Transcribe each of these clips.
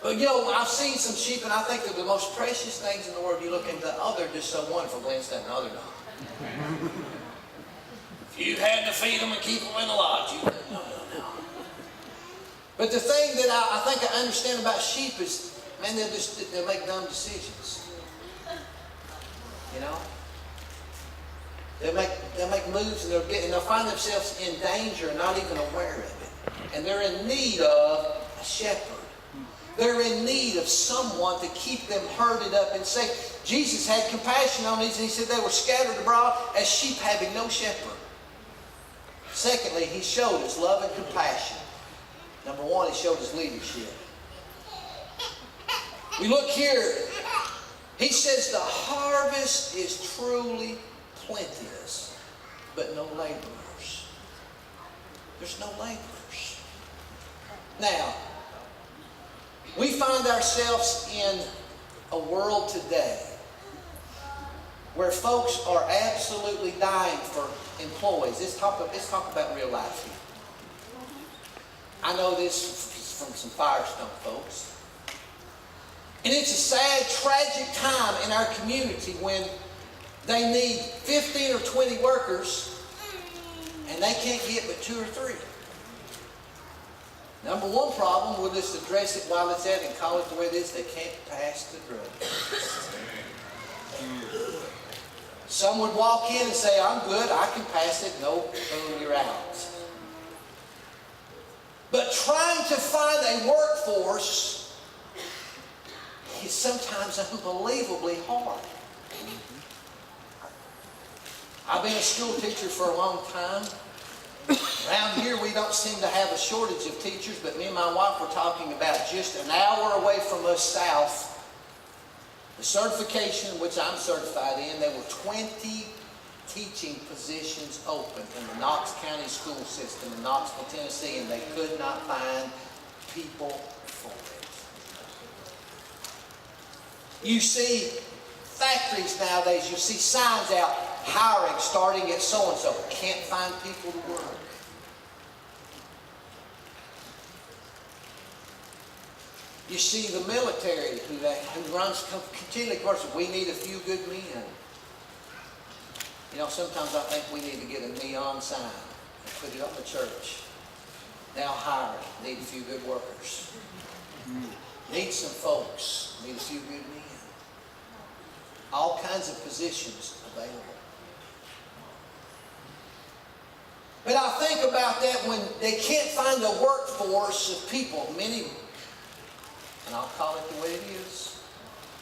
But you know, I've seen some sheep, and I think they're the most precious things in the world. You look into, oh, they're just so wonderful. Glenn said, no, they're not. If you had to feed them and keep them in the lodge, you would. No. But the thing that I think I understand about sheep is, man, they'll make dumb decisions. You know? They'll make moves, and they'll find themselves in danger and not even aware of it. And they're in need of a shepherd. They're in need of someone to keep them herded up and safe. Jesus had compassion on these, and he said they were scattered abroad as sheep having no shepherd. Secondly, he showed his love and compassion. Number one, he showed his leadership. We look here, he says the harvest is truly plenteous, but no laborers. There's no laborers. Now, we find ourselves in a world today where folks are absolutely dying for employees. Let's talk about real life here. I know this from some Firestone folks. And it's a sad, tragic time in our community when they need 15 or 20 workers and they can't get but 2 or 3. Number one problem, we'll just address it while it's at it and call it the way it is, they can't pass the drug test. Some would walk in and say, I'm good, I can pass it, no, boom, you're out. But trying to find a workforce is sometimes unbelievably hard. I've been a school teacher for a long time. Around here we don't seem to have a shortage of teachers, but me and my wife were talking about just an hour away from us south, the certification in which I'm certified in, there were 20 teaching positions open in the Knox County school system in Knoxville, Tennessee, and they could not find people for it. You see factories nowadays, you see signs out, hiring starting at so-and-so. Can't find people to work. You see the military who runs continually, of course, we need a few good men. You know, sometimes I think we need to get a neon sign and put it up in the church. Now hiring, need a few good workers. Need some folks, need a few good men. All kinds of positions available. But I think about that when they can't find a workforce of people, many, and I'll call it the way it is,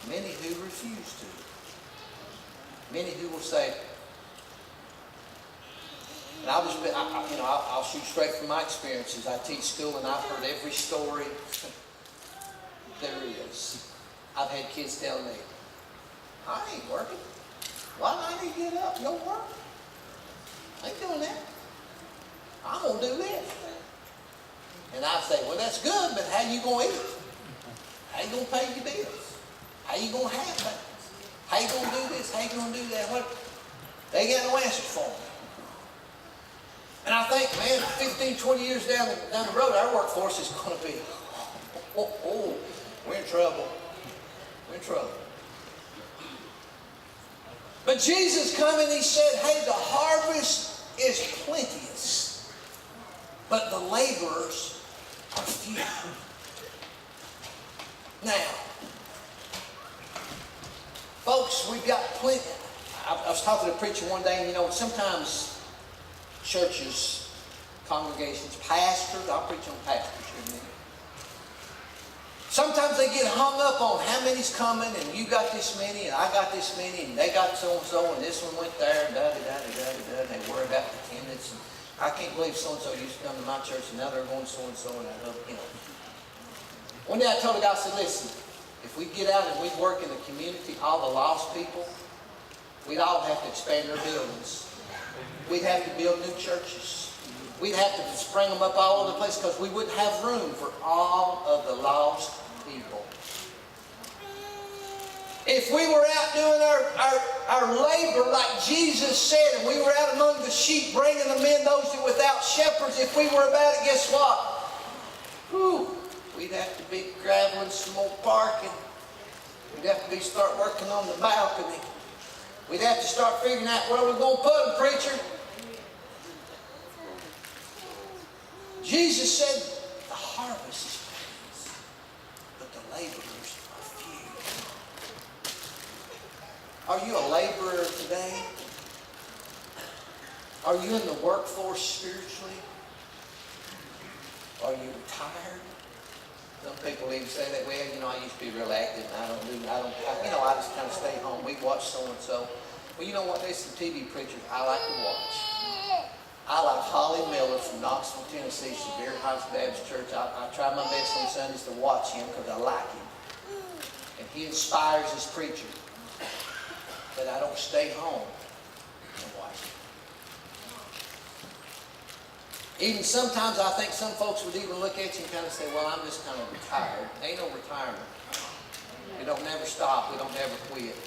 many who refuse to. Many who will say, and I'll shoot straight from my experiences. I teach school and I've heard every story there is. I've had kids tell me, I ain't working. Why do I need to get up and go work? I ain't doing that. I'm going to do this. And I say, well, that's good, but how you going to eat? How you going to pay your bills? How you going to have that? How you going to do this? How you going to do that? What? They got no answers for me. And I think, man, 15, 20 years down the road, our workforce is going to be, we're in trouble. We're in trouble. But Jesus come and he said, hey, the harvest is plenteous, but the laborers are few. Now, folks, we've got plenty. I was talking to a preacher one day, and you know, sometimes churches, congregations, pastors, I'll preach on pastors here in a minute. Sometimes they get hung up on how many's coming, and you got this many, and I got this many, and they got so-and-so, and this one went there, and da-da-da-da-da-da, and they worry about the attendance. And I can't believe so-and-so used to come to my church, and now they're going so-and-so, and I love, you know. One day I told a guy, I said, listen, if we get out and we work in the community, all the lost people, we'd all have to expand our buildings. We'd have to build new churches. We'd have to spring them up all over the place because we wouldn't have room for all of the lost people. If we were out doing our labor like Jesus said, and we were out among the sheep bringing them in, those that without shepherds, if we were about it, guess what? We'd have to be graveling some more parking. We'd have to start working on the balcony. We'd have to start figuring out where we're going to put them, preacher. Jesus said, the harvest is plenteous, but the laborers are few. Are you a laborer today? Are you in the workforce spiritually? Are you retired? Some people even say that, well, I used to be real active and I just kind of stay home. We watch so-and-so. Well, you know what? There's some TV preachers I like to watch. I like Holly Miller from Knoxville, Tennessee. She's Bear Heights Baptist Church. I try my best on Sundays to watch him because I like him. And he inspires his preacher. But I don't stay home and watch him. Even sometimes I think some folks would even look at you and kind of say, well, I'm just kind of retired. Ain't no retirement. We don't never stop. We don't never quit.